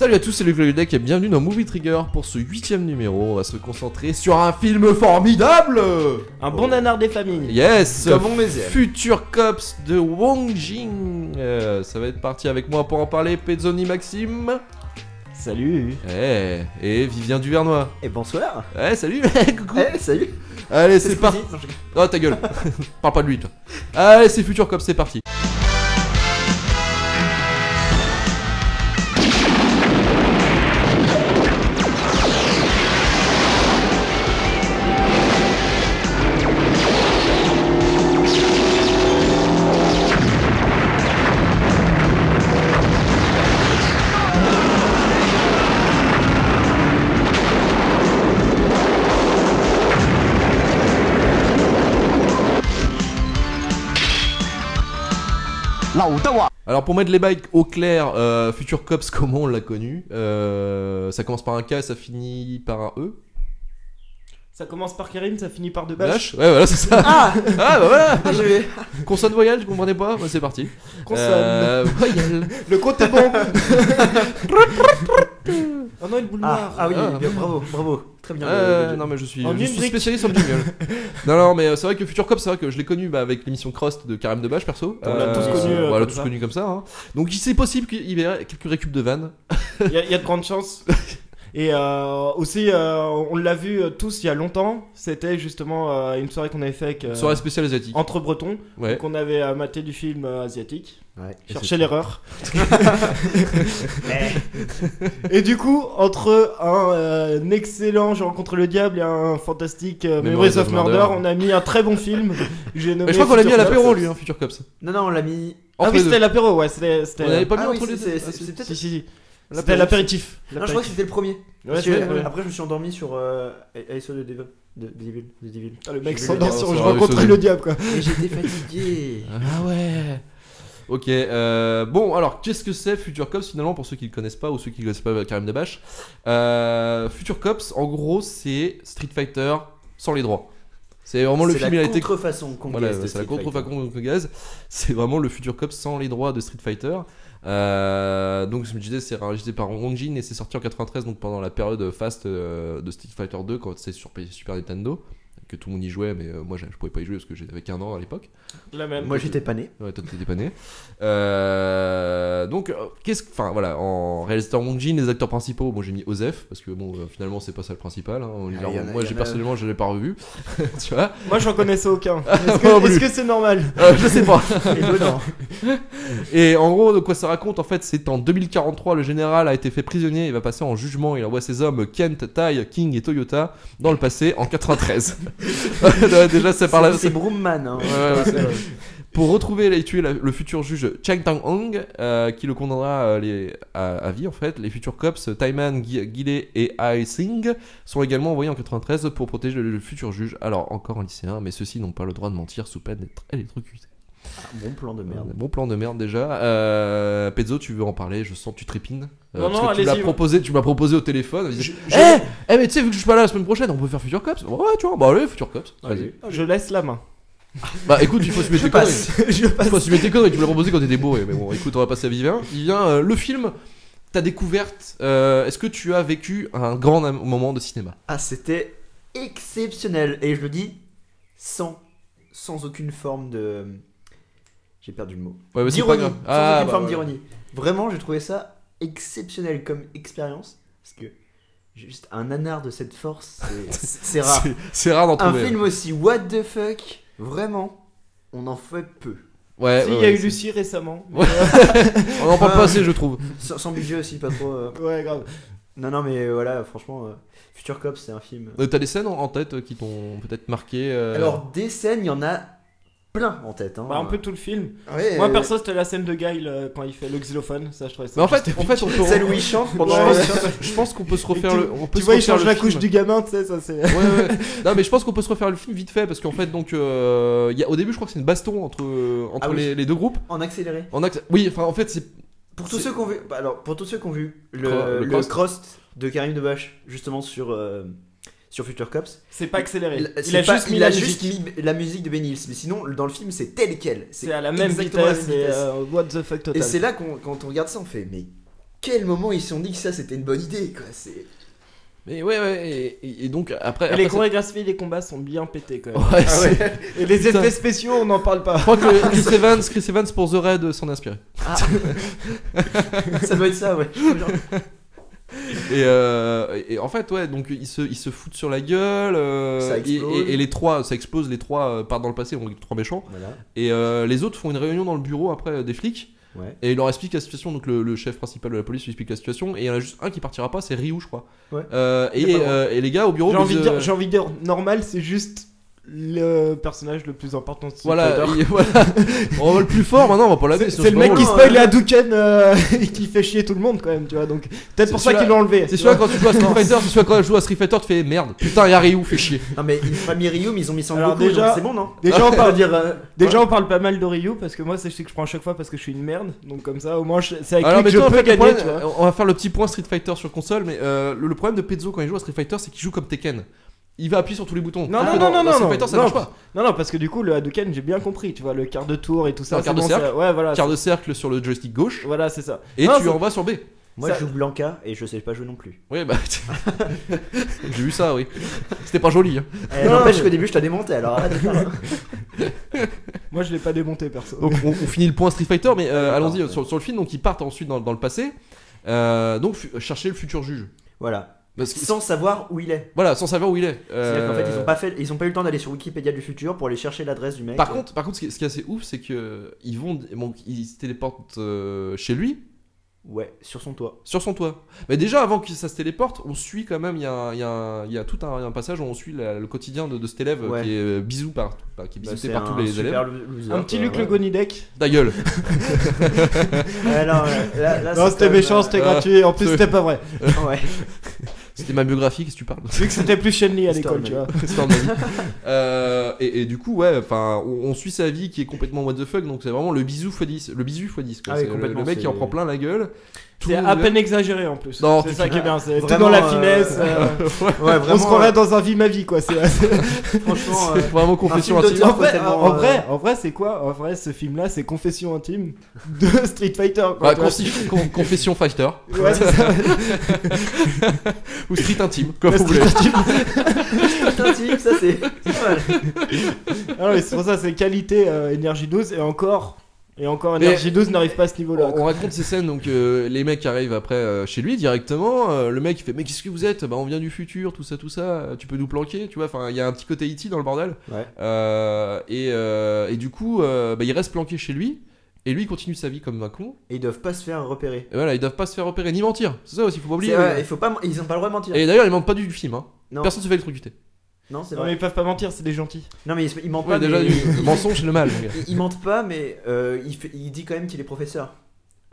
Salut à tous, c'est Luc Deck et bienvenue dans Movie Trigger. Pour ce 8ème numéro, on va se concentrer sur un film formidable. Un bon nanar des familles. Yes, Comme on les aime. Future Cops de Wong Jing. Ça va être parti avec moi pour en parler, Pezzoni Maxime. Salut. Et Vivien Duvernois. Et bonsoir. Salut. Coucou. Salut. Allez, c'est parti. Oh ta gueule. Parle pas de lui toi. Allez, c'est Future Cops, c'est parti. Alors pour mettre les bails au clair, Future Cops, comment on l'a connu, ça commence par un K et ça finit par un E. Ça commence par Karim, ça finit par deux bâches. Ouais, voilà, c'est ça. Ah Bah voilà. J'avais... Consonne voyelle, je comprenais pas. Bah, c'est parti. Consonne. Voyelle. Le compte est bon. Oh non, une boule noire. Ah oui, Ah. bien, bravo. Très bien. Non mais je suis En une brique. spécialiste en jingle. non mais c'est vrai que Future Cops, c'est vrai que je l'ai connu avec l'émission Crust de Karim Debache perso. On l'a tous connu, Voilà, comme tous ça. connus comme ça. Hein. Donc c'est possible qu'il y ait quelques récup de vannes. Il y a de grandes chances. Et aussi, on l'a vu tous il y a longtemps. C'était justement une soirée qu'on avait fait avec Soirée spéciale asiatique. entre Bretons. Ouais. Donc on avait maté du film asiatique. Ouais. Chercher l'erreur. Et du coup, entre un excellent Je rencontre le diable et un fantastique Memories of Murder, on a mis un très bon film. J'ai nommé Mais je crois qu'on l'a mis à Future l'apéro Cops. lui, hein, Future Cops. Non, on l'a mis. Entre Ah oui, les c'était deux. l'apéro, ouais. C'était. On n'avait pas mis Ah oui, entre les deux. c'est peut-être. Si. C'était l'apéritif. Non, je crois que c'était le premier. Ouais, Parce c'était que, le premier. après, je me suis endormi sur Ace of the Devil. De Devil. Ah, le mec Je s'endort vais sur le Je dire. rencontrais le diable, quoi. Et j'étais fatigué. Ah ouais. Ok, bon alors qu'est-ce que c'est Future Cops finalement pour ceux qui ne le connaissent pas ou ceux qui ne connaissent pas Karim Debache. Future Cops en gros c'est Street Fighter sans les droits. C'est vraiment le film, il a la été... contrefaçon qu'on Voilà, gaze de c'est la Street Fighter. contrefaçon qu'on gaze. C'est vraiment le Future Cops sans les droits de Street Fighter. Donc je me disais c'est réalisé par Wong Jin et c'est sorti en 93 donc pendant la période fast de Street Fighter 2 quand c'est sur Super Nintendo. Que tout le monde y jouait, mais moi je pouvais pas y jouer parce que j'avais qu'un an à l'époque. La même. Moi, j'étais pas né. Ouais, toi t'étais pas né. Donc, enfin voilà, en réalisateur Wong Jin, les acteurs principaux, bon j'ai mis Osef parce que bon finalement c'est pas ça le principal. Hein. Ah, y en a- Moi y en a- personnellement je l'ai pas revu, tu vois. Moi, j'en connaissais aucun. Moi non plus. Est-ce que c'est normal? Je sais pas. Étonnant. Et en gros, de quoi ça raconte en fait, c'est en 2043, le général a été fait prisonnier, il va passer en jugement, il envoie ses hommes Kent, Tai, King et Toyota dans le passé en 93. Ouais, déjà c'est par là. C'est Broomman. Hein. Ouais, c'est vrai. Pour retrouver et tuer le futur juge Chang Tang-hong, qui le condamnera à vie en fait, les futurs cops Taiman, Gile et Ai Sing sont également envoyés en 93 pour protéger le futur juge. Alors encore un lycéen, mais ceux-ci n'ont pas le droit de mentir sous peine d'être électrocutés. Ah, bon plan de merde. Bon plan de merde déjà. Pezzo, tu veux en parler? Je sens que tu trépines. Non, parce non, que tu allez-y. tu m'as proposé au téléphone. Je- Mais tu sais, vu que je suis pas là la semaine prochaine, on peut faire Future Cops. Ouais, tu vois, bah allez, Future Cops. Vas-y. Je laisse la main. Bah écoute, il faut se mettre Je tes conneries. passe. Je passe. Il faut se mettre tes conneries. Tu me l'as proposé quand t'étais bourré. Mais bon, écoute, on va passer à Vivien. Vivien, le film, ta découverte, est-ce que tu as vécu un grand moment de cinéma? Ah, c'était exceptionnel. Et je le dis sans aucune forme de. J'ai perdu le mot. Ouais, mais c'est pas D'ironie. grave. Sans aucune bah, forme ouais. d'ironie. Vraiment, j'ai trouvé ça exceptionnel comme expérience. Parce que juste un nanar de cette force, c'est rare. C'est rare d'en Un trouver. film aussi what the fuck, vraiment, on en fait peu. Ouais, Si, ouais, il y a ouais, eu c'est- Lucie récemment. Ouais. On en parle pas assez, je trouve. Sans budget aussi, pas trop. Ouais, grave. Non, mais voilà, franchement, Future Cops, c'est un film. T'as des scènes en tête qui t'ont peut-être marqué Alors, des scènes, il y en a plein en tête. Hein. Bah, un peu tout le film. Ouais, Moi, perso, c'était la scène de Guile quand il fait le xylophone. Ça, je trouvais ça. Mais en fait, on peut. Celle où il chante pendant. Ouais. Je pense qu'on peut se refaire tu, le. On peut tu se vois, il refaire change le la couche film. du gamin, tu sais, ça c'est. Ouais. Non, mais je pense qu'on peut se refaire le film vite fait parce qu'en fait, donc, au début, je crois que c'est une baston entre Ah oui. les deux groupes. En accéléré. Oui, enfin, en fait, c'est. Pour tous C'est- ceux qui ont vu, pour tous ceux qui ont vu Le le Crust. Crust de Karim Debache, justement sur Future Cops, C'est pas accéléré. c'est Il a pas- juste mis il a la juste musique. mis la musique de Benny Hills, mais sinon dans le film c'est tel quel. C'est à la même exactement vitesse. la même vitesse. What the fuck total. Et c'est là quand on regarde ça, on fait mais quel moment ils se sont dit que ça c'était une bonne idée quoi. C'est... Mais ouais, et donc après. Et les chorégraphies des combats sont bien pétés quand même. Ouais, Ah ouais. Et les effets spéciaux, on n'en parle pas. Je crois que Chris Evans pour The Raid s'en est inspiré. Ah. Ça doit être ça, ouais. Et en fait, ouais, donc ils se foutent sur la gueule. Ça explose. Et les trois, ça explose, les trois partent dans le passé, on est trois méchants. Voilà. Et les autres font une réunion dans le bureau après des flics. Ouais. Et il leur explique la situation, donc le chef principal de la police lui explique la situation. Et il y en a juste un qui partira pas, c'est Ryu, je crois. Ouais. Et les gars au bureau. J'ai envie de dire, normal, c'est juste le personnage le plus important de Street Voilà, Fighter. voilà. On va le plus fort maintenant, on va pas laver. C'est le mec qui spoil les Hadouken et qui fait chier tout le monde quand même, tu vois. Donc peut-être pour ça qu'ils l'ont enlevé. C'est sûr quand tu joues à Street Fighter, c'est sûr quand tu joues à Street Fighter, tu fais merde. Putain, y'a Ryu, fait chier. Non mais ils n'ont pas mis Ryu, mais ils ont mis Son Alors Goku, déjà- donc c'est bon non? Déjà on Je parle veux dire, on parle pas mal de Ryu parce que moi c'est ce que je prends à chaque fois parce que je suis une merde. Donc comme ça au moins c'est avec Alors, lui que mais je toi, en peux fait, le gagner, problème, tu vois. on va faire le petit point Street Fighter sur console, mais le problème de Pezzo quand il joue à Street Fighter, c'est qu'il joue comme Tekken. Il va appuyer sur tous les boutons. Non, Alors non, que non, dans non, Street non, Fighter, ça non. marche pas. Non, parce que du coup, le Hadouken, j'ai bien compris, tu vois, le quart de tour et tout ça. Un quart c'est de cercle. Ouais, voilà. Quart de cercle sur le joystick gauche, Voilà, c'est ça. et Non, tu c'est- envoies sur B. moi ça- je joue Blanca et je sais pas jouer non plus. Oui, bah. J'ai vu ça, oui. C'était pas joli. Hein. N'empêche qu'au début je t'ai démonté alors arrête de faire. Moi, je l'ai pas démonté, perso. Donc on finit le point Street Fighter, mais allons-y Ouais. sur le film. Donc ils partent ensuite dans le passé, donc chercher le futur juge. Voilà. Parce que- Sans savoir où il est. Voilà, sans savoir où il est. C'est-à-dire qu'en fait ils ont pas eu le temps d'aller sur Wikipédia du futur pour aller chercher l'adresse du mec. Par contre, ce qui est assez ouf, c'est que ils se téléportent chez lui. Ouais, sur son toit. Sur son toit. Mais déjà, avant que ça se téléporte, on suit quand même. Il y a tout un passage où on suit le quotidien de cet élève Ouais. qui est bisou qui est Bah, bisouté c'est par tous un les super élèves. loser, Un petit quoi, Luc ouais. le Gonidec. Ta gueule. Ouais, non, là, Non, c'est c'était comme, méchant, c'était ouais. gratuit. En plus, c'était pas vrai. Ouais. C'était ma biographie, qu'est-ce que tu parles? Vu que c'était plus Shenley à Histoire l'école, de tu vois. Histoire de ma vie. Et du coup, ouais, enfin, on suit sa vie qui est complètement what the fuck. Donc c'est vraiment le bisou x10. Le bisu x10. Quoi. Ah oui, C'est complètement, le mec qui en c'est- prend plein la gueule. Tout C'est le à monde- peine exagéré en plus. Non, C'est tu- ça qui est bien. C'est tout Vraiment, dans la finesse. Ouais, vraiment. On se croirait dans un vie ma vie, quoi. C'est Franchement, C'est vraiment confession un film intime. d'auteur. En vrai, c'est quoi? En vrai, ce film-là, c'est confession intime de Street Fighter. Quoi, Bah, tu vois. confession fighter. Ouais, c'est ça. Ou street intime, comme Ouais, vous voulez. putain, si, ça c'est. Ouais. Ah ouais, c'est pour ça, c'est qualité énergie 12 et encore Mais- énergie 12 n'arrive pas à ce niveau-là. On raconte ces scènes, donc les mecs arrivent après chez lui directement. Le mec il fait mais qu'est-ce que vous êtes? Bah on vient du futur, tout ça, tu peux nous planquer, tu vois. Enfin il y a un petit côté E.T. dans le bordel. Ouais. Et du coup bah, il reste planqué chez lui. Et lui il continue sa vie comme un con. Et ils doivent pas se faire repérer. Et voilà, ils doivent pas se faire repérer ni mentir. C'est ça aussi, faut pas oublier. C'est vrai, il faut pas, ils ont pas le droit de mentir. Et d'ailleurs ils mentent pas du film. Hein. Non. Personne se fait électrocuter. Non, c'est Non, mais vrai. ils peuvent pas mentir, c'est des gentils. Non, mais ils mentent Ouais, pas. déjà mais le mensonge c'est le mal. Mon gars. ils mentent pas, mais il dit quand même qu'il est professeur.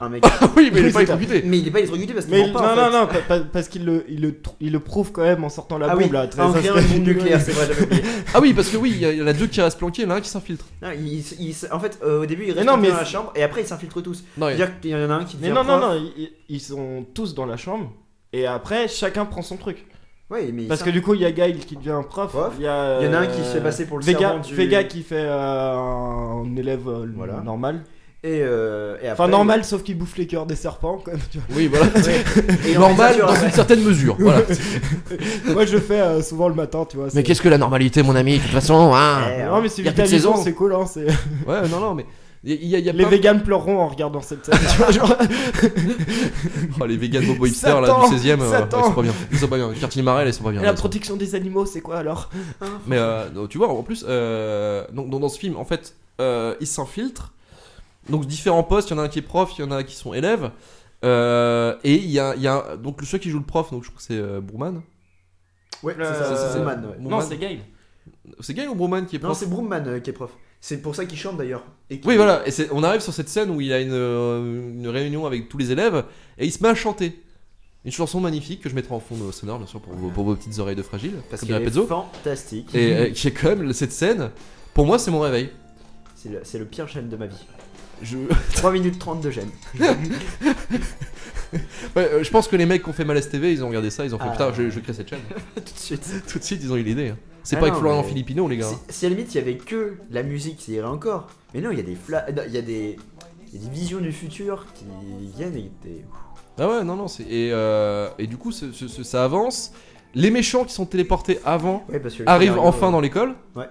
Un mec. Ah oui mais il est Oui, pas c'est ça. électrocuté. Mais il est pas électrocuté parce qu'il Mais ment pas. en non, fait. parce qu'il le prouve quand même en sortant la Ah bombe oui, là. en créant une bombe nucléaire, c'est vrai, j'avais oublié. Ah oui parce que oui il y en a deux qui restent planqués, il y en a un qui s'infiltre. Non, en fait, au début, il reste non, mais dans la chambre et après, ils s'infiltrent tous. Non, C'est-à-dire qu'il y en a un qui Mais devient non, prof. ils sont tous dans la chambre et après chacun prend son truc. Ouais, mais Parce que du coup, il y a Guile qui devient prof. Prof. Il y a il y en a un qui se fait passer pour le Vega, servant du. Vega qui fait un élève Voilà. normal. Et après. Enfin, normal, sauf qu'il bouffe les cœurs des serpents. Quand même, tu vois. Oui voilà. Et Normal en dans fait, une certaine mesure. Voilà. Moi, je le fais souvent le matin, tu vois. Mais qu'est-ce que la normalité, mon ami? De toute façon, hein. Non, mais c'est y a plus de vitalisant, saison. c'est cool. Hein, c'est... Ouais, non, mais il y a Les plein- véganes pleureront en regardant cette scène. Tu vois, genre... Oh, les véganes bobo hipster là Satan, du 16ème, Satan. ils sont pas bien. Ils sont pas bien. Quartier Marel, ils sont pas bien. Et la Ils sont- protection des animaux, c'est quoi alors? Mais non, tu vois, en plus, donc, dans ce film, en fait, ils s'infiltrent. Donc différents postes, il y en a un qui est prof, il y en a qui sont élèves. Et il y a donc celui qui joue le prof, donc je crois que c'est Broomman. Ouais, c'est Euh, ça, c'est Broomman, ouais. Broomman. Non, c'est Guile. C'est Gail ou Broomman qui est Non, prof? c'est Broomman qui est prof. C'est pour ça qu'il chante d'ailleurs. Et qui- Oui, voilà. Et on arrive sur cette scène où il a une réunion avec tous les élèves et il se met à chanter. Une chanson magnifique que je mettrai en fond sonore, bien sûr, pour vos petites oreilles de fragile. Parce comme qu'il dirait est Pezzo. fantastique. Et qui est quand même cette scène. Pour moi, c'est mon réveil. C'est le pire gêne de ma vie. Je... 3 minutes 30 de gêne. Ouais, je pense que les mecs qui ont fait Malaise TV, ils ont regardé ça, ils ont fait Ah. putain, je crée cette chaîne. Tout de suite. Tout de suite, ils ont eu l'idée. Hein. C'est Ah pas avec non, Florian mais- Philippino, les gars. hein. Si à la limite il y avait que la musique, ça irait encore. Mais non, il y a des visions du futur qui viennent et Ah ouais, non, et du coup, ça avance. Les méchants qui sont téléportés avant Ouais, parce que le arrivent scénario, enfin dans l'école. Ouais.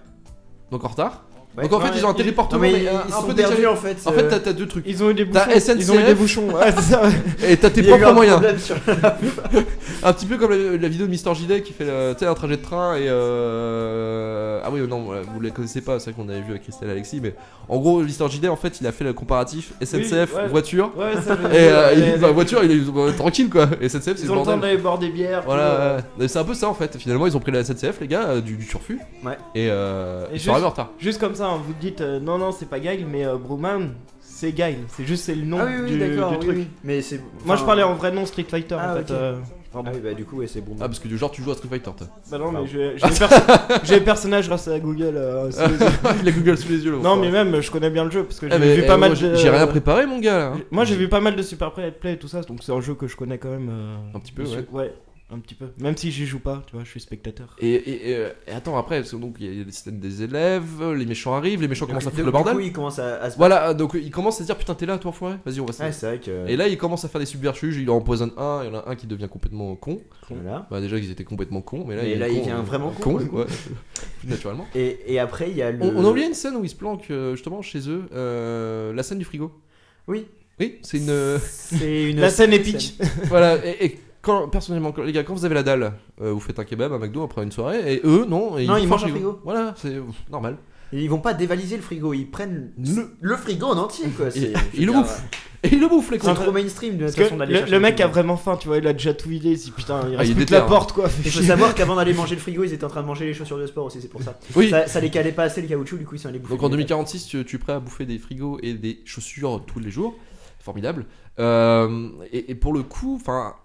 Donc en retard. Ouais. Donc en fait, Ouais, ils ont un téléportement, Non, mais mais un ils peu sont perdus décalé. en fait. En fait, t'as deux trucs. Ils ont eu des bouchons. T'as SNCF. Ils ont eu des bouchons. Ouais, c'est ça. Et t'as tes Il y a eu propres un moyens. problème sur Un petit peu comme la vidéo de Mister JD qui fait un trajet de train et ah oui non vous les connaissez pas, c'est vrai qu'on avait vu avec Christelle et Alexis, mais en gros Mister JD en fait il a fait le comparatif SNCF ouais. voiture Ouais, ça. et il dit bah, voiture il est tranquille quoi, et SNCF c'est Ils le ont le temps bordel. d'aller boire des bières. Voilà, ouais. C'est un peu ça en fait. Finalement ils ont pris la SNCF les gars, du turfu. Ouais. Et ils juste- sont arrivés en retard. Juste comme ça, hein, vous dites non, c'est pas Guile, mais Brewman, c'est Guile. C'est le nom Ah oui, du d'accord. truc. Oui. Mais c'est. Moi, je enfin, parlais en vrai nom Street Fighter Ah, en fait. ok. Pardon. Ah oui, bah du coup, ouais, c'est bon. Ah parce que du genre tu joues à Street Fighter toi. Bah non, mais Pardon. j'ai les personnages grâce à Google. sous les yeux. Il a Google sous les yeux là. Non, mais même, je connais bien le jeu parce que Eh, j'ai vu pas mal moi, de. j'ai rien préparé mon gars là. Hein. Moi, j'ai vu pas mal de Super Play et tout ça, donc c'est un jeu que je connais quand même. Un petit peu, dessus. Ouais, un petit peu. Même si j'y joue pas, tu vois, je suis spectateur. Et attends après parce que donc il y a les systèmes des élèves, les méchants arrivent, les méchants commencent à Du foutre le coup, bordel. il commence à se. Voilà, donc il commence à se dire putain t'es là toi foiré, vas-y on va se. Ouais, c'est vrai que. Et là il commence à faire des subterfuges, il en empoisonne un, il y en a un qui devient complètement con. Voilà. Bah déjà ils étaient complètement cons, mais là, Mais il, là, est il con, devient vraiment con, con du coup. ouais, plus naturellement. Et après, il y a le. On a oublié une scène où ils se planquent justement chez eux, la scène du frigo. Oui. Oui, c'est une. C'est une. La scène épique. Voilà, et quand, personnellement, les gars, quand vous avez la dalle, vous faites un kebab, un McDo après une soirée, et eux, non, Non, ils font mangent un frigo. Voilà, c'est normal. Ils vont pas dévaliser le frigo, ils prennent le frigo en entier quoi. Ils le bouffent. Et ils le bouffent, les C'est cons. trop mainstream de Parce toute façon que d'aller le chercher mec frigo. a vraiment faim, tu vois, il a déjà tout vidé, il se dit putain, il Ah, reste il plus que la déterre. porte quoi. Il faut savoir qu'avant d'aller manger le frigo, ils étaient en train de manger les chaussures de sport aussi, c'est pour ça. Oui. Ça les calait pas assez le caoutchouc, du coup ils sont allés bouffer. Donc en du métal. 2046, tu es prêt à bouffer des frigos et des chaussures tous les jours. Formidable. Et pour le coup, enfin,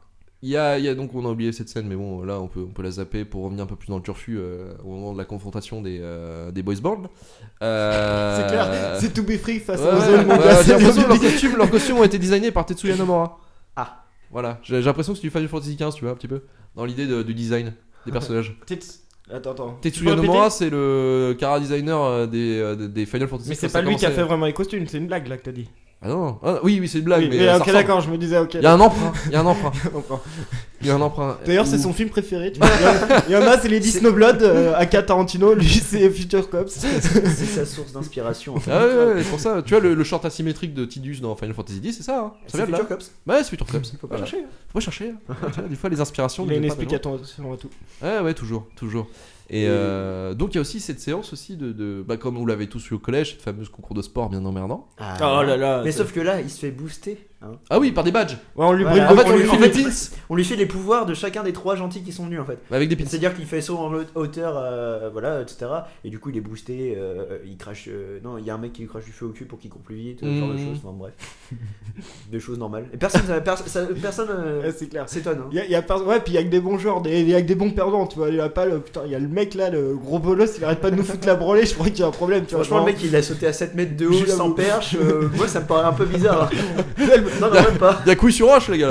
il y a donc on a oublié cette scène, mais bon, là on peut la zapper pour revenir un peu plus dans le turfu au moment de la confrontation des boys band. C'est clair, c'est to be free face Ouais, aux ouais, autres, mon ouais, gars, j'ai c'est l'impression que bien. leurs costumes ont été designés par Tetsuya Nomura. Ah. Voilà, j'ai l'impression que c'est du Final Fantasy XV, tu vois, un petit peu, dans l'idée du design des personnages. Attends. Tetsuya Tu peux Nomura, répéter c'est le cara designer des Final Fantasy. Mais c'est quand ça pas lui qui a commençait. fait vraiment les costumes, c'est une blague là que t'as dit. Ah non, ah, oui, c'est une blague, Oui, mais mais ça ok, ressemble. d'accord, je me disais ok. Il y a un emprunt, il y a un emprunt, D'accord. il y a un emprunt. D'ailleurs, c'est Ou- son film préféré. Tu vois. Il y en a, c'est les Snowblood, Aka Tarantino, lui c'est Future Cops. C'est sa source d'inspiration. en fait. Ah ouais, c'est pour ça. Tu vois le short asymétrique de Tidus dans Final Fantasy X, c'est ça. Hein. Ça C'est vient de là. Future Cops. Ouais, c'est Future Cops. Faut pas chercher. Faut pas chercher. Hein. Tu vois, des fois les inspirations. Il a une viennent pas de loin. explication à tout. Ouais, toujours. Et donc il y a aussi cette séance aussi de bah, comme vous l'avez tous eu au collège, cette fameuse concours de sport bien emmerdant. Oh là là. Mais ça- sauf que là, il se fait booster. hein. Ah oui, par des badges. Ouais, on lui Voilà. brûle En fait, on lui en fait fait, des pins On lui fait les pouvoirs de chacun des 3 gentils qui sont venus en fait. avec des pins. C'est-à-dire qu'il fait saut en hauteur, voilà, etc. Et du coup, il est boosté, il crache. Non, il y a un mec qui lui crache du feu au cul pour qu'il court plus vite, ce genre de choses. Enfin bref, des choses normales. Et personne, personne Ouais, c'est clair. s'étonne. hein. Ouais, puis il y a que des bons joueurs, il y a que des bons perdants, tu vois. Il y a pas le putain, il y a le mec là, le gros bolos, il arrête pas de nous foutre la branlée. Je crois qu'il y a un problème, tu vois. Franchement, le genre. mec, il a sauté à 7 mètres de haut Je sans l'avoue. perche. Moi, ça me paraît un peu bizarre. Non, même pas. Il y a couille sur roche les gars.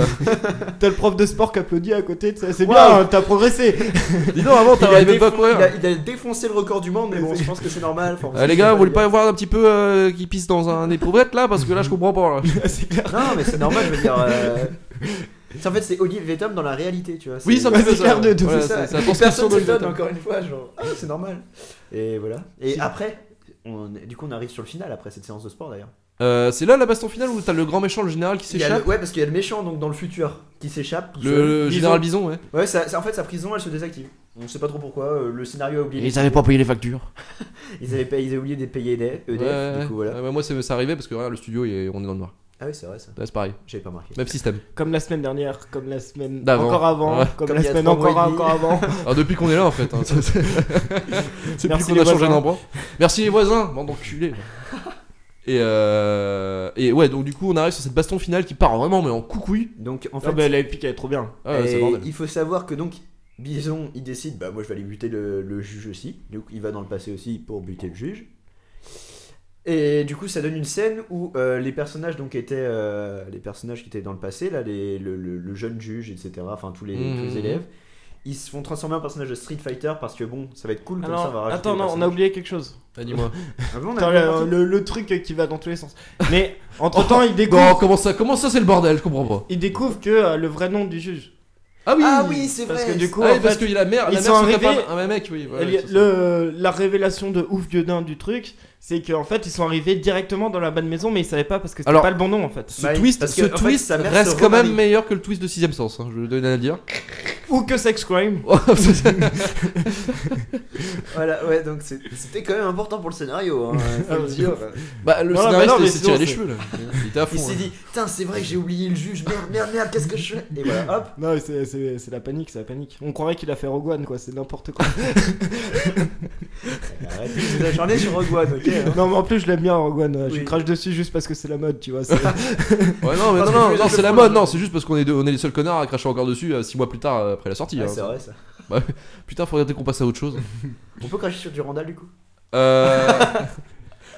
T'as le prof de sport qui applaudit à côté, tu sais, c'est Wow. bien, hein, t'as progressé. Ah, Dis donc avant t'arrivais pas à courir. Il a défoncé le record du monde, mais bon, je pense que c'est normal. Enfin, Les gars, vous voulez pas voir un petit peu qui pisse dans un éprouvette là parce que là je comprends pas. Là. C'est clair. Non, mais c'est normal, je veux dire. En fait, c'est Olivier Tom dans la réalité, tu vois. Oui, ça me fait c'est ça. clair de- Voilà, c'est ça. c'est la Et transcription personne de s'étonne Tom. encore une fois, genre, ah, c'est normal. Et voilà. Et après, du coup, on arrive sur le final après cette séance de sport d'ailleurs. C'est là la baston finale où t'as le grand méchant, le général qui Il y a s'échappe. ouais, parce qu'il y a le méchant donc dans le futur qui s'échappe. tout seul. Le général Bison, ouais. Ouais, en fait, sa prison elle se désactive. On sait pas trop pourquoi. Le scénario a oublié. pas payé les factures. Ils avaient oublié de payer EDF. Ouais, Du coup, voilà. ouais, moi c'est arrivé parce que regarde le studio on est dans le noir. Ah oui, c'est vrai ça. Là c'est pareil, J'avais pas marqué. même système. Comme la semaine dernière, comme la semaine D'avant. encore avant, Ouais. comme Comme la il y a semaine 3 mois encore et demi. avant. Alors depuis qu'on est là en fait, hein, c'est Merci plus qu'on les a changé voisins. d'endroit. Merci les voisins, bande d'enculés. Et ouais, donc du coup on arrive sur cette baston finale qui part vraiment mais en coucouille. Donc en Ah fait, bah la épique elle est trop bien. Ah ouais, c'est et bordel. il faut savoir que donc Bison il décide bah moi je vais aller buter le juge aussi. Donc il va dans le passé aussi pour buter le juge. Et du coup ça donne une scène où les personnages donc étaient les personnages qui étaient dans le passé là le jeune juge etc. Enfin tous les élèves ils se font transformer en personnage de Street Fighter parce que bon, ça va être cool comme ça. On va rajouter Attends, des non, on a personnages. oublié quelque chose. Dis-moi. Ah bon, on a Attends, oublié la partie le truc qui va dans tous les sens. Mais entre temps, il découvre, Non, comment ça c'est le bordel, je comprends pas. que le vrai nom du juge. Ah oui, c'est Parce vrai. que du coup, Ah oui, en parce fait, que la mère, ils la sont mère, c'est arrivés- un mec, oui. ouais, elle- c'est ça. la révélation de ouf gueudin du truc, c'est qu'en fait, ils sont arrivés directement dans la bonne maison, mais ils savaient pas parce que c'était Alors, pas le bon nom en fait. Ce Bah, twist, parce que, en fait, sa mère reste se quand même remarie. meilleur que le twist de 6ème sens, hein, je le donne à dire. Ou que Sex Crime. Voilà, ouais, donc c'était quand même important pour le scénario, hein, faut le dire. Bah, le Voilà, scénariste bah non, mais il s'est tiré sinon, les cheveux là. Il était à fond. Il s'est là. dit, putain, c'est vrai que j'ai oublié le juge, merde, qu'est-ce que je fais? Et voilà, hop. Non, c'est la panique, c'est la panique. On croirait qu'il a fait Rogue One, quoi, c'est n'importe quoi. Arrêtez de vous acharner sur Rogue One, ok hein. Non, mais en plus, je l'aime bien Rogue One. Je Oui. crache dessus juste parce que c'est la mode, tu vois. c'est- Ouais, non, mais Parce que non, je non, le c'est la fous, mode, là. non, c'est juste parce qu'on est les seuls connards à cracher encore dessus 6 mois plus tard après la sortie. Ouais, hein. c'est vrai ça. Putain, faudrait qu'on passe à autre chose. On peut cracher sur du Randall du coup?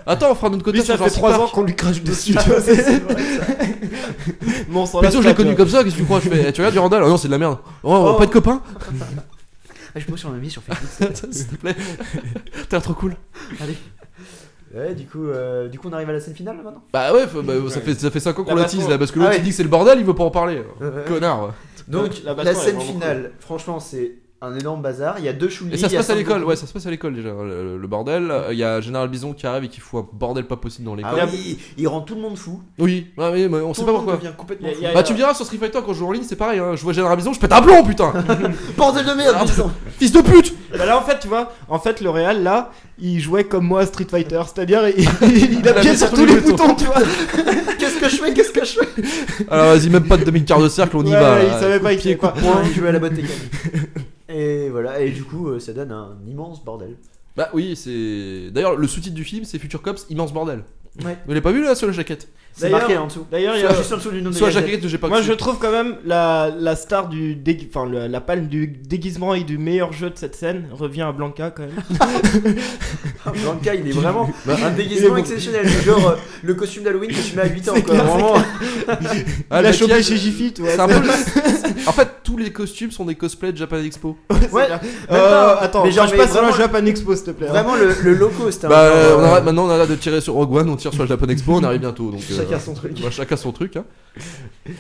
Attends, on fera notre côté Lui, ça sur fait Jurassic 3 Park. ans qu'on lui crache dessus, tu Ah, vois. c'est vrai, ça. Bon, on s'en Mais lasse toi, je pas, l'ai connu tu vois. comme ça, qu'est-ce que tu crois? Je fais, tu regardes du Randall? Oh non, c'est de la merde. Oh, on va Oh. pas être copains? Ah, je pose sur ma vie sur Facebook. S'il te plaît. T'as l'air trop cool. Allez. Ouais, du coup, on arrive à la scène finale là, maintenant. Bah ouais, ça fait 5 ans qu'on La la tease baston. là, parce que Ah l'autre ouais. il dit que c'est le bordel, il veut pas en parler. Connard. Donc, La baston, la elle est scène vraiment finale, franchement, c'est un énorme bazar. Il y a deux Chun-Li. Et ça se il y a passe à Son l'école, Goku. ouais, ça se passe à l'école déjà, le bordel. Il y a Général Bison qui arrive et qui fout un bordel pas possible dans l'école. Ah oui, il rend tout le monde fou. Oui, ouais, mais on Tout sait le pas monde pourquoi. devient complètement Il y fou. a- Bah tu me diras sur Street Fighter quand je joue en ligne c'est pareil hein. Je vois Général Bison je pète un plomb putain. Bordel de merde, Bison. Fils de pute. Bah là, en fait, tu vois, le Real, là, il jouait comme moi à Street Fighter. C'est-à-dire, il appuyait sur tous les boutons, tu vois. Qu'est-ce que je fais? Alors vas-y même pas de demi-quart de cercle on y Ouais, va. il là. savait pas, il Pied, savait pas. coup de poing. Il jouait à la botte technique. Et voilà, et du coup, ça donne un immense bordel. Bah oui c'est. D'ailleurs le sous-titre du film c'est Future Cops immense bordel. Ouais. Vous l'avez pas vu là sur la jaquette? C'est D'ailleurs- marqué en dessous. D'ailleurs, il y a- Juste en dessous du nom de Sur la Gazette. jaquette j'ai pas Moi, cru. je trouve quand même la star du enfin la palme du déguisement et du meilleur jeu de cette scène revient à Blanca quand même. Blanca, il est vraiment Bah, un il est déguisement bon. exceptionnel. Genre le costume d'Halloween que tu mets à 8 ans. C'est Quoi. clair, Vraiment. Ah, il a le chopé maquillage, chez Jiffy, tu vois. c'est un peu En fait tous les costumes sont des cosplays de Japan Expo. Ouais. Attends, mais genre, je mais passe sur la vraiment- Japan Expo, s'il te plaît. hein. Vraiment le loco, c'était un Bah genre, on arrête maintenant on arrête de tirer sur Rogue One on tire sur la Japan Expo on arrive bientôt donc. Chacun son truc. Bah, chacun son truc hein.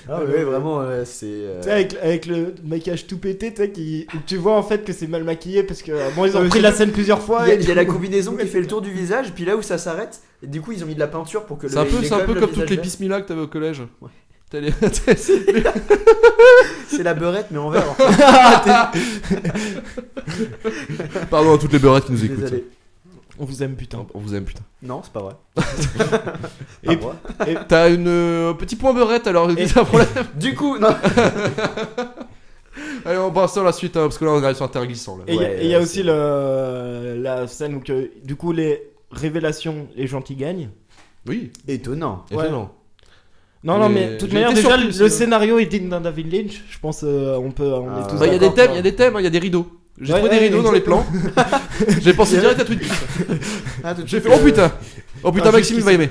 Ah ouais, vraiment, c'est. Tu sais, avec le maquillage tout pété, tu sais, où tu vois en fait que c'est mal maquillé parce que bon, ils ont Ouais, pris la scène plusieurs fois. Il y a, et il y a la combinaison qui fait le tour du visage, puis là où ça s'arrête, et du coup ils ont mis de la peinture pour que C'est un peu, il ait c'est un quand peu même comme le toutes les visage pismila que t'avais au collège. Ouais. T'as les- vert. C'est la beurette, mais en vert. En fait. Pardon à toutes les beurrettes qui nous écoutent. Désolé. On vous aime, putain. On vous aime putain. Non, c'est pas vrai. Et- Pas moi. T'as une petit point beurrette alors c'est un problème. Du coup, non. Allez on passe à la suite hein, parce que là on arrive sur un terrain glissant là. Et il Ouais, y a c'est- aussi la scène où que, du coup les révélations, les gentils gagnent. Oui, Étonnant. étonnant. Non, Mais mais de toute j'ai manière, été déjà, surpris aussi, le hein. scénario est digne d'un David Lynch. Je pense on est tous Bah il y a des d'accord, thèmes, quoi. il y a des thèmes, hein, il y a des rideaux. J'ai Ouais, trouvé des ouais, rideaux dans les plans. J'ai pensé direct à Twin Peaks. Ah, tout de J'ai suite, fait oh putain. Oh putain Ah, Maxime il va aimer.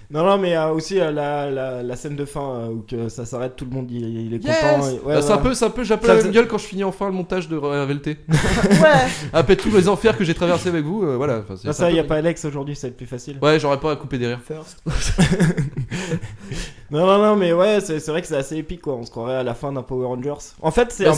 Non, mais aussi la scène de fin où que ça s'arrête, tout le monde il est Yes. content. et- ouais, Bah, c'est un voilà. peu j'appelle Ça la faisait- même gueule quand je finis enfin le montage de RVLT. Ouais. Après tous les enfers que j'ai traversés avec vous, voilà. Enfin, c'est Ah, un ça, peu- y a pas Alex aujourd'hui, ça va être plus facile. Ouais, j'aurais pas à couper des rires. First. Non, mais ouais, c'est vrai que c'est assez épique quoi. On se croirait à la fin d'un Power Rangers. En fait, Bah,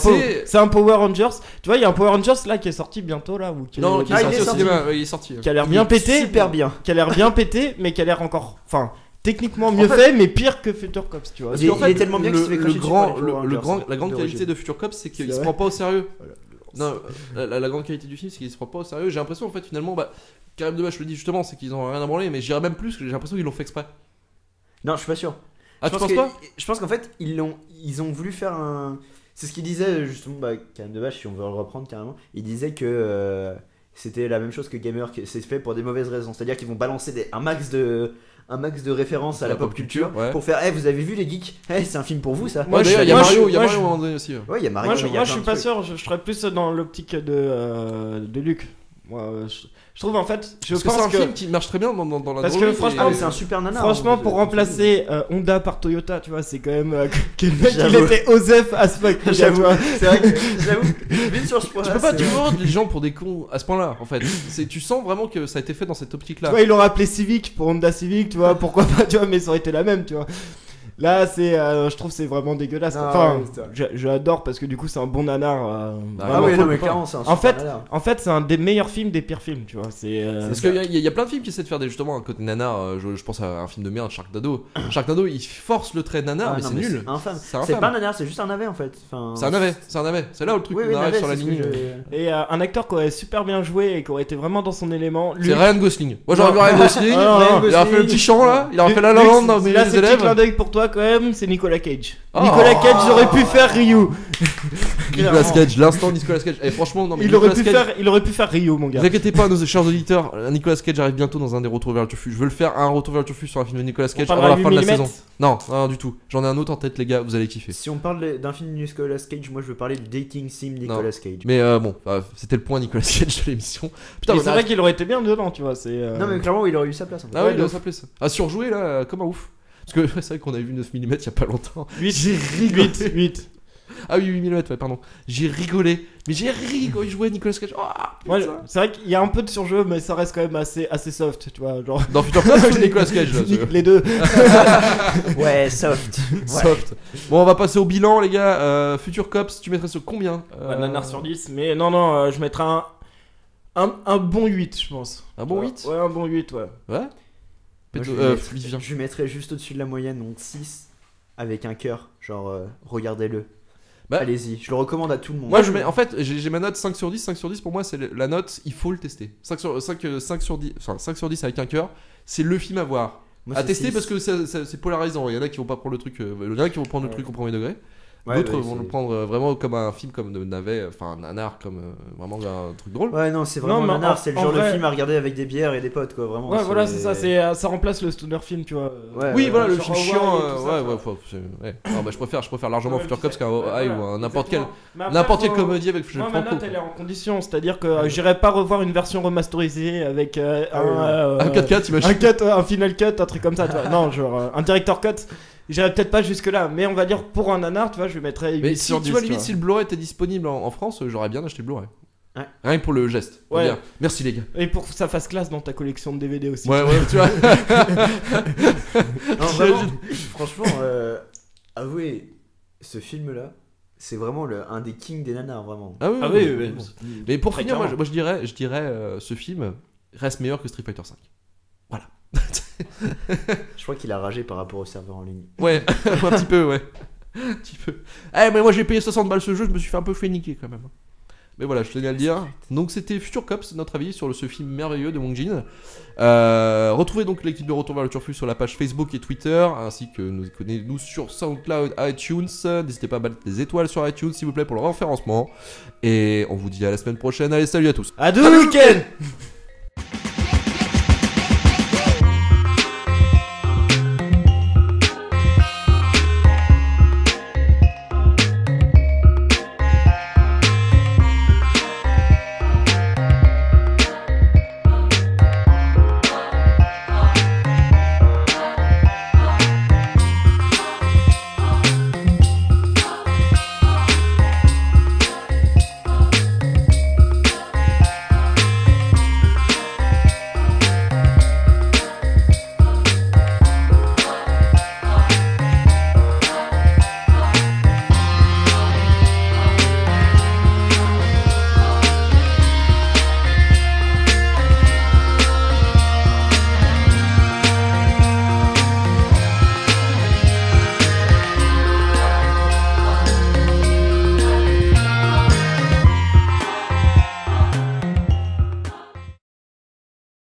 c'est un Power Rangers. Tu vois, il y a un Power Rangers là qui est sorti bientôt là. Ou qui Non, est- qui Ah, est il sorti est au sorti. cinéma, ouais, il est sorti. qui a l'air bien pété. Super bien. Qui a l'air bien pété, mais qui a l'air encore. Enfin, techniquement mieux fait- fait, mais pire que Future Cops, tu vois. Il est tellement bien qu'il se fait cracher dessus par les Power la Rangers, grande d'origine. qualité de Future Cops, c'est qu'il C'est se vrai. prend pas au sérieux. Voilà. Non, la grande qualité du film, c'est qu'il se prend pas au sérieux. J'ai l'impression, en fait, finalement, bah, Karim Debache le dit justement, c'est qu'ils ont rien à branler, mais j'irais même plus, que j'ai l'impression qu'ils l'ont fait exprès. Non, je suis pas sûr. Ah, Je tu pense penses que- pas? Je pense qu'en fait, ils ont voulu faire un. C'est ce qu'il disait justement, bah, Karim Debache, si on veut le reprendre carrément. Il disait que c'était la même chose que Gamer, que c'est fait pour des mauvaises raisons. C'est-à-dire qu'ils vont balancer un max de références à la pop culture ouais. pour faire, vous avez vu les geeks? C'est un film pour vous ça? Moi, Ouais, je d'ailleurs, suis- il y a moi, Mario, je- il y a moi, Mario je- à un moment donné aussi. Ouais, il y a Mario. Moi, il y a je plein suis de pas trucs. sûr, je serais plus dans l'optique de Luc. Moi, je trouve en fait, je Parce que pense c'est un que film qui marche très bien dans la Parce drôlerie que franchement, Ah, mais c'est un super nanar. franchement, hein, pour remplacer Honda par Toyota, tu vois, c'est quand même que le mec il J'avoue. était Osef as fuck. tu J'avoue, vois. c'est vrai que j'avoue, vite sur ce point. Tu peux pas toujours rendre les gens pour des cons à ce point-là, en fait. Tu sens vraiment que ça a été fait dans cette Tu optique-là. vois, il l'aurait appelé Civic pour Honda Civic, tu vois, pourquoi pas, tu vois, mais ça aurait été la même, tu vois. Là, je trouve que c'est vraiment dégueulasse. Non, Enfin, ouais, c'est vrai. j'adore parce que du coup, c'est un bon nanar. Ah vraiment oui, cool, non, mais quoi. clairement, c'est un En super fait, nanar. En fait, c'est un des meilleurs films des pires films, tu vois. Parce qu'il y a plein de films qui essaient de faire justement un côté nanar. Je pense à un film de merde, Sharknado. Sharknado, il force le trait de nanar, Ah, mais non, c'est nul. C'est infâme. C'est infâme. C'est pas un nanar, c'est juste un navet en fait. Enfin, C'est un navet. C'est là où le truc Oui, où oui, on arrive navet, sur la c'est ce que ligne. Et un acteur qui aurait super bien joué et qui aurait été vraiment dans son élément. Lui, C'est Ryan Gosling. Moi j'aurais vu Ryan Gosling. Ah, non, non, Il a fait le petit chant là. Il a fait la Lux, lamande dans mes là, c'est petit élèves. clin d'œil pour toi quand même, c'est Nicolas Cage. Oh. Nicolas Cage, j'aurais pu faire Ryu. Nicolas Cage, l'instant Nicolas Cage. Et franchement, non mais Il aurait Nicolas Cage. pu faire Ryu, mon gars. Ne vous inquiétez pas, nos chers auditeurs, Nicolas Cage arrive bientôt dans un des retours vers le turfu. Je veux le faire un retour vers le turfu sur un film de Nicolas Cage avant parlera la fin de la 8 saison. mm. Non, non, du tout. J'en ai un autre en tête, les gars, vous allez kiffer. Si on parle d'un film de Nicolas Cage, moi je veux parler du dating sim Nicolas Cage. Mais bon, c'était le point Nicolas Cage de l'émission. Putain, Et mais c'est vrai qu'il aurait été bien dedans, tu vois. Non, mais clairement, il aurait eu sa place. En fait. Ah oui, Ouais, il de a s'appeler ça. À surjouer là, comme un ouf. Parce que c'est vrai qu'on a vu 9 mm il y a pas longtemps. 8. Ah oui, 8 mm, ouais, pardon. J'ai rigolé. Mais j'ai ri quand il jouait Nicolas Cage. Oh, Ouais, putain. c'est vrai qu'il y a un peu de surjeu, mais ça reste quand même assez soft, tu vois. Genre, Dans Future Class ou Nicolas Cage là, les deux. Ouais, soft. Soft. Bon, on va passer au bilan, les gars. Future Cops, tu mettrais ce combien Nanar sur 10, mais non, je mettrais un bon 8, je pense. Un bon 8 Ouais, un bon 8, ouais. Ouais. Moi, Péto- Vivien. je lui mettrais juste au-dessus de la moyenne, donc 6 avec un cœur. Genre, regardez-le. Bah, Allez-y, je le recommande à tout le monde. Moi, je mets, en fait, j'ai ma note 5 sur 10. 5 sur 10, pour moi, c'est la note, il faut le tester. 5 sur 10, enfin, 5 sur 10 avec un cœur, c'est le film à voir. Moi, À c'est tester 6. parce que c'est polarisant. Il y en a qui vont pas prendre le truc, il y en a qui vont prendre le truc au premier degré. Ouais, D'autres ouais, vont c'est- le prendre vraiment comme un film comme de navet, enfin un nanar, comme vraiment un truc drôle. Ouais, non, c'est vraiment Non, mais un nanar, en- c'est le en genre de vrai- film à regarder avec des bières et des potes, quoi, vraiment. Ouais, voilà, c'est ça, ça remplace le stoner film, tu vois. Ouais, Oui, voilà, le genre film Hawaii chiant. et tout ça, Ouais, tu vois. ouais. Non, bah, je préfère largement Ouais, Future tu Cops sais. qu'un Ouais, Hawaii ou voilà, un n'importe quelle Mais après, faut- comédie avec Moi, ma Franco. note, elle est en condition, c'est-à-dire que j'irai pas revoir une version remasterisée avec Un 4K, t'imagines. un cut, un final cut, un truc comme ça, tu vois. Non, genre un director cut. J'irai peut-être pas jusque là, mais on va dire pour un nanar, tu vois, je lui mettrais 8 Mais sur si 10. tu vois, limite, si le Blu-ray était disponible en France, j'aurais bien acheté le Blu-ray. Ouais. Rien que pour le geste. Faut Ouais. dire. Merci les gars. Et pour que ça fasse classe dans ta collection de DVD aussi. Ouais, tu vois. Non, vraiment, franchement, avouez, ce film-là, c'est vraiment un des kings des nanars, vraiment. Ah oui, Ah oui, oui, oui, oui. bon. Mais pour Très finir, clairement. moi je dirais ce film reste meilleur que Street Fighter 5. Voilà. Je crois qu'il a ragé par rapport au serveur en ligne. Ouais, un petit peu, ouais. Un petit peu. Eh, mais moi j'ai payé 60 balles ce jeu, je me suis fait un peu fait niquer quand même. Mais voilà, je tenais à le dire. Donc c'était Future Cops, notre avis sur ce film merveilleux de Wong Jin. Retrouvez donc l'équipe de Retour vers le Turfu sur la page Facebook et Twitter, ainsi que nous sur SoundCloud, iTunes. N'hésitez pas à battre des étoiles sur iTunes s'il vous plaît pour le référencement. Et on vous dit à la semaine prochaine. Allez, salut à tous. Hadouken!